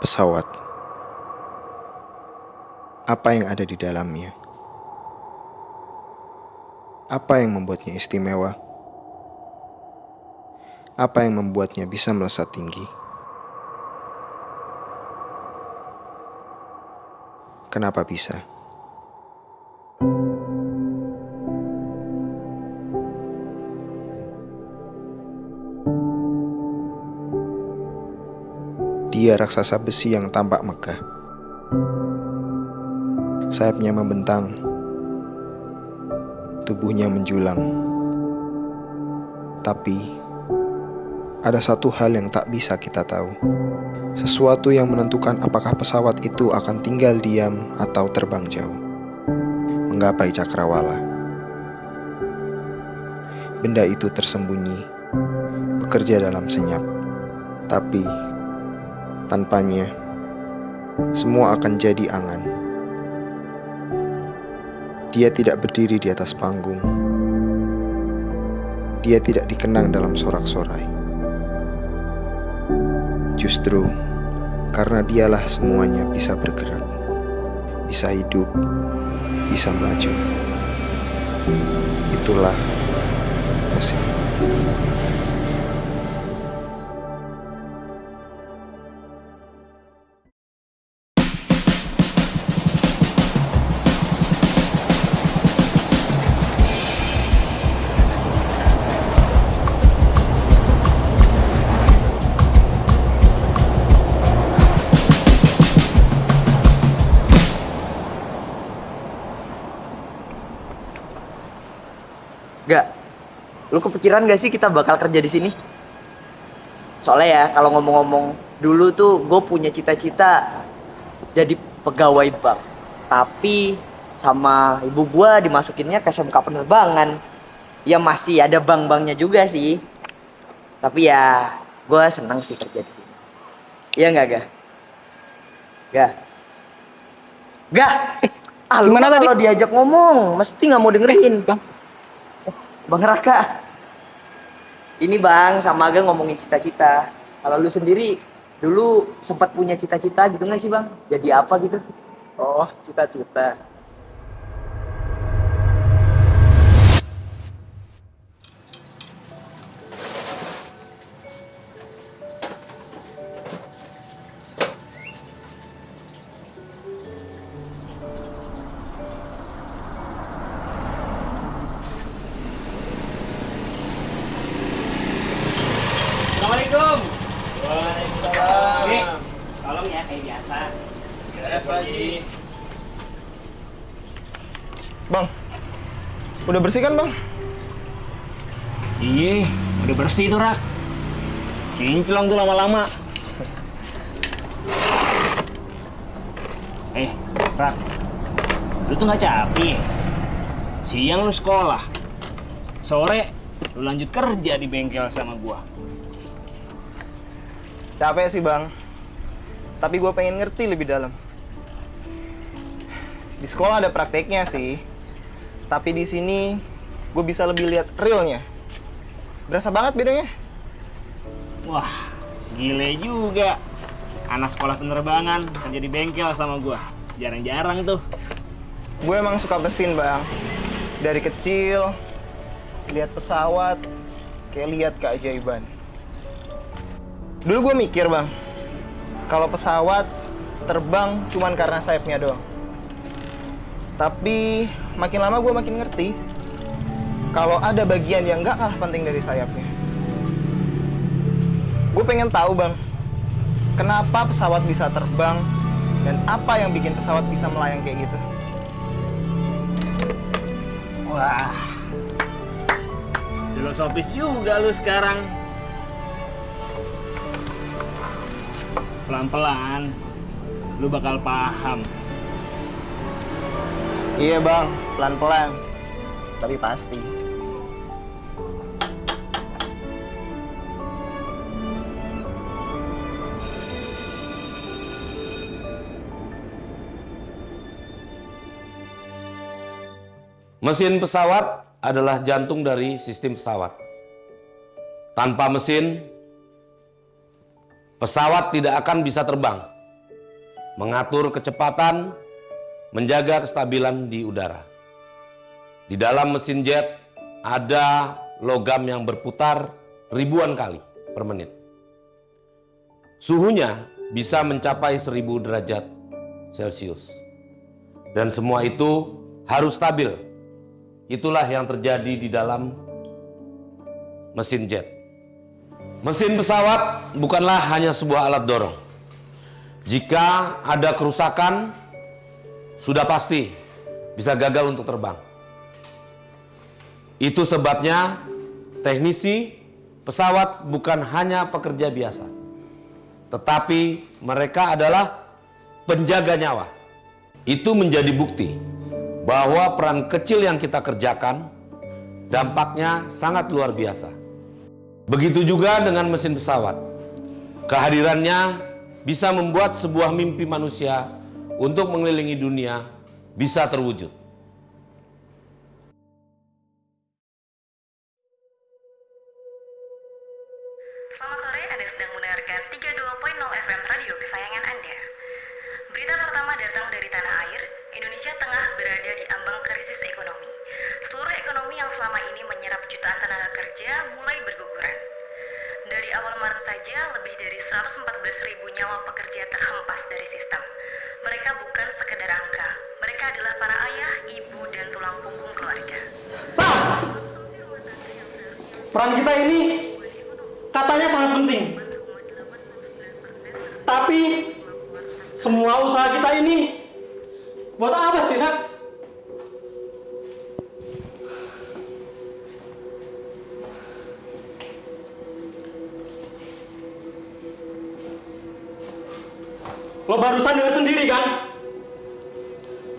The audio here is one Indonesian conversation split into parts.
Pesawat. Apa yang ada di dalamnya? Apa yang membuatnya istimewa? Apa yang membuatnya bisa melesat tinggi? Kenapa bisa? Dia raksasa besi yang tampak megah. Sayapnya membentang, tubuhnya menjulang. Tapi, ada satu hal yang tak bisa kita tahu. Sesuatu yang menentukan apakah pesawat itu akan tinggal diam atau terbang jauh, menggapai cakrawala. Benda itu tersembunyi, bekerja dalam senyap. Tapi, tanpanya, semua akan jadi angan. Dia tidak berdiri di atas panggung. Dia tidak dikenang dalam sorak-sorai. Justru karena dialah semuanya bisa bergerak, bisa hidup, bisa maju. Itulah mesin. Gak, lu kepikiran gak sih kita bakal kerja di sini? Soalnya ya, kalau ngomong-ngomong, dulu tuh gue punya cita-cita jadi pegawai bank. Tapi sama ibu gue dimasukinnya ke SMK penerbangan. Ya masih ada bank-banknya juga sih. Tapi ya, gue senang sih kerja di sini. Iya nggak, Gak? Gak? Gak? Lu Gimana tadi? kalau diajak ngomong, mesti nggak mau dengerin. Bang, Bang Raka, ini Bang sama Aga ngomongin cita-cita. Kalau lu sendiri dulu sempat punya cita-cita gitu nggak sih Bang? Jadi apa gitu? Oh, cita-cita. Assalamualaikum. Waalaikumsalam. Nih, tolong ya kayak biasa. Beres, Pak Haji. Bang, udah bersih kan bang? Iya, udah bersih tuh Rak. Kinclong tuh lama-lama. Rak, lu tuh nggak capek? Siang lu sekolah, sore lu lanjut kerja di bengkel sama gua. Capek sih bang, tapi gue pengen ngerti lebih dalam. Di sekolah ada prakteknya sih, tapi di sini gue bisa lebih lihat realnya. Berasa banget bedanya. Wah, gile juga. Anak sekolah penerbangan kerja di bengkel sama gua. Jarang-jarang tuh. Gue emang suka mesin bang. Dari kecil, lihat pesawat, kayak lihat keajaiban. Dulu gue mikir bang, kalau pesawat terbang cuman karena sayapnya doang. Tapi makin lama gue makin ngerti kalau ada bagian yang gak kalah penting dari sayapnya. Gue pengen tahu bang, kenapa pesawat bisa terbang dan apa yang bikin pesawat bisa melayang kayak gitu. Wah, filosofis juga lu sekarang. Pelan-pelan, lu bakal paham. Iya bang, pelan-pelan, tapi pasti. Mesin pesawat adalah jantung dari sistem pesawat. Tanpa mesin, pesawat tidak akan bisa terbang. mengatur kecepatan, menjaga kestabilan di udara. Di dalam mesin jet ada logam yang berputar ribuan kali per menit. Suhunya bisa mencapai 1000 derajat Celcius. Dan semua itu harus stabil. Itulah yang terjadi di dalam mesin jet. Mesin pesawat bukanlah hanya sebuah alat dorong. Jika ada kerusakan, sudah pasti bisa gagal untuk terbang. Itu sebabnya teknisi pesawat bukan hanya pekerja biasa, tetapi mereka adalah penjaga nyawa. Itu menjadi bukti bahwa peran kecil yang kita kerjakan dampaknya sangat luar biasa. Begitu juga dengan mesin pesawat. Kehadirannya bisa membuat sebuah mimpi manusia untuk mengelilingi dunia bisa terwujud. Selamat sore, Anda sedang mendengarkan 32.0 FM radio kesayangan Anda. Berita pertama datang dari tanah air. Indonesia tengah berada di ambang krisis ekonomi. Seluruh ekonomi yang selama ini menyerap jutaan tenaga kerja mulai berguguran. Dari awal Maret saja, lebih dari 114.000 nyawa pekerja terhempas dari sistem. Mereka bukan sekedar angka. Mereka adalah para ayah, ibu, dan tulang punggung keluarga. Peran kita ini katanya sangat penting. Tapi semua usaha kita ini buat apa sih, Nak? Lo barusan dengar sendiri kan?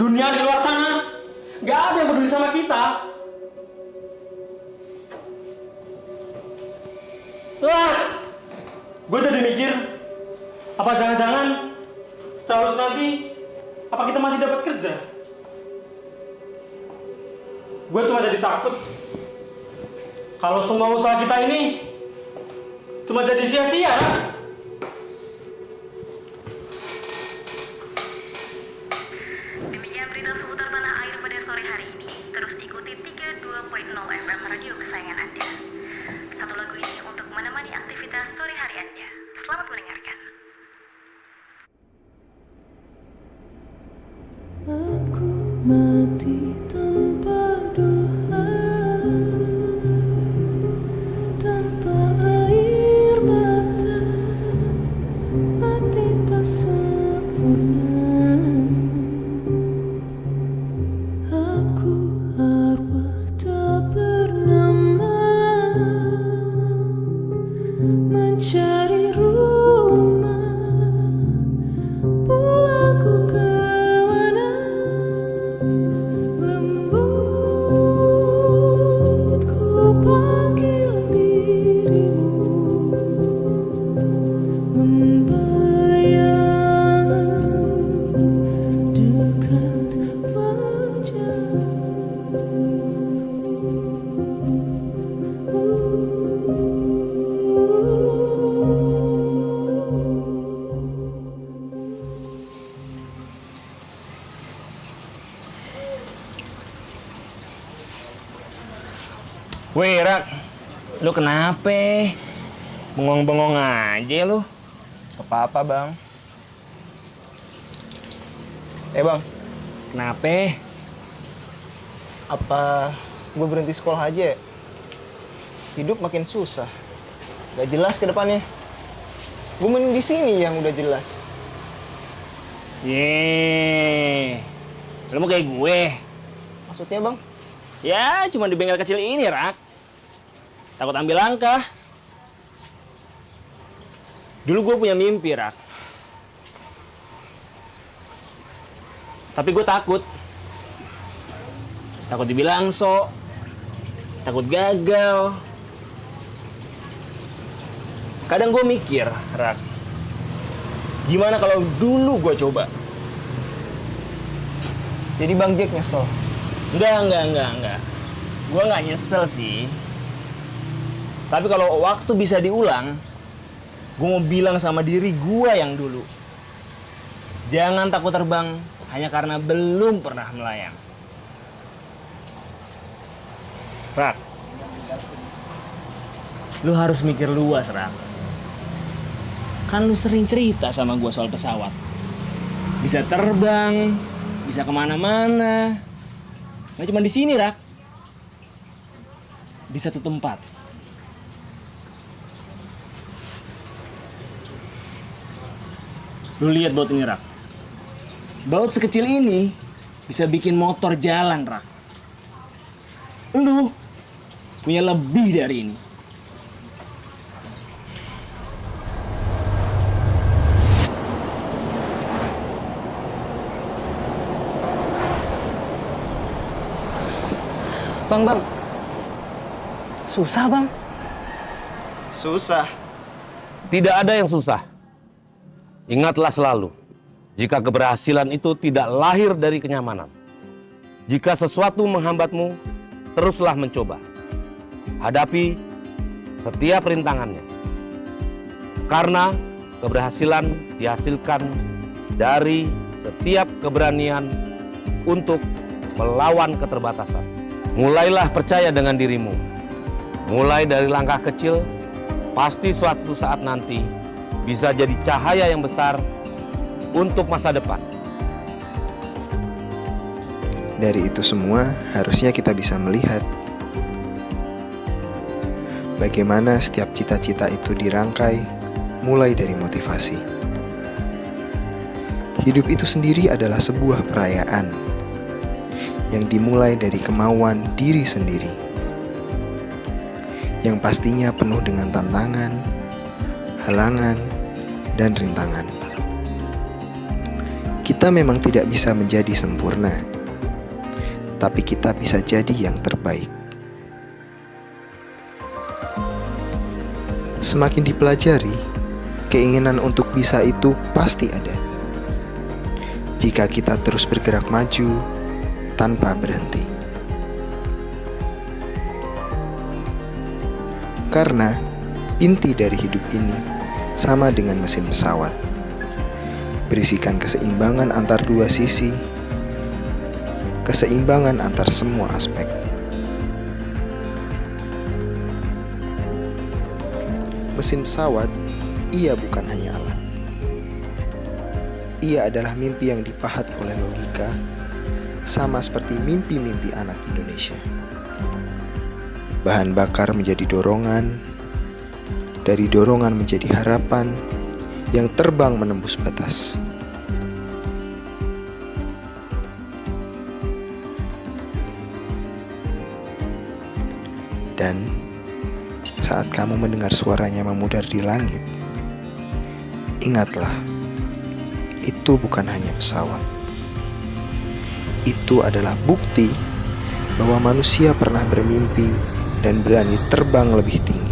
Dunia di luar sana gak ada yang peduli sama kita. Wah, gue jadi mikir, apa jangan-jangan setelah lulus nanti, apa kita masih dapat kerja? Gue cuma jadi takut kalau semua usaha kita ini cuma jadi sia-sia. Demikian berita seputar tanah air pada sore hari ini. Terus ikuti 32.0 FM radio kesayangan Anda. Satu lagu ini untuk menemani aktivitas sore hari Anda. Selamat mendengarkan. Aku mati tanpa doa, tanpa air mata, mati tak sempurna. Aku arwah tak bernama, mencari rumah, pulangku kemana? Lembut ku panggil dirimu, membayang dekat Weh, Rak, lu kenapa? Bengong-bengong aja lu. Apa-apa, Bang. Bang, Kenapa? apa gue berhenti sekolah aja ya? Hidup makin susah. Gak jelas ke depannya. Gue mending di sini yang udah jelas. Yeay, lu mau kayak gue? Maksudnya, Bang? Ya, cuma di bengkel kecil ini, Rak. Takut ambil langkah. Dulu gue punya mimpi, Rak. Tapi gue takut. Takut dibilang sok. Takut gagal. Kadang gue mikir, Rak. Gimana kalau dulu gue coba? Jadi Bang Jack nyesel. Enggak. Gue nggak nyesel sih. Tapi kalau waktu bisa diulang, gue mau bilang sama diri gue yang dulu. Jangan takut terbang hanya karena belum pernah melayang. Rak, lu harus mikir luas, Rak. Kan lu sering cerita sama gua soal pesawat. Bisa terbang, bisa kemana-mana. Nggak cuma di sini, Rak. Di satu tempat. Lu lihat baut ini, Rak. Baut sekecil ini bisa bikin motor jalan, Rak. Lu punya lebih dari ini. Bang. Susah, Bang. Susah. Tidak ada yang susah. Ingatlah selalu, jika keberhasilan itu tidak lahir dari kenyamanan. Jika sesuatu menghambatmu, teruslah mencoba. Hadapi setiap rintangannya. Karena keberhasilan dihasilkan dari setiap keberanian untuk melawan keterbatasan. Mulailah percaya dengan dirimu. Mulai dari langkah kecil, pasti suatu saat nanti bisa jadi cahaya yang besar untuk masa depan. Dari itu semua, harusnya kita bisa melihat bagaimana setiap cita-cita itu dirangkai mulai dari motivasi. Hidup itu sendiri adalah sebuah perayaan yang dimulai dari kemauan diri sendiri, yang pastinya penuh dengan tantangan, halangan, dan rintangan. Kita memang tidak bisa menjadi sempurna, tapi kita bisa jadi yang terbaik. Semakin dipelajari, keinginan untuk bisa itu pasti ada. Jika kita terus bergerak maju tanpa berhenti. Karena inti dari hidup ini sama dengan mesin pesawat, berisikan keseimbangan antar dua sisi, keseimbangan antar semua aspek. Mesin pesawat, ia bukan hanya alat. Ia adalah mimpi yang dipahat oleh logika, sama seperti mimpi-mimpi anak Indonesia. Bahan bakar menjadi dorongan, dari dorongan menjadi harapan yang terbang menembus batas. Dan saat kamu mendengar suaranya memudar di langit, ingatlah, itu bukan hanya pesawat. Itu adalah bukti bahwa manusia pernah bermimpi dan berani terbang lebih tinggi.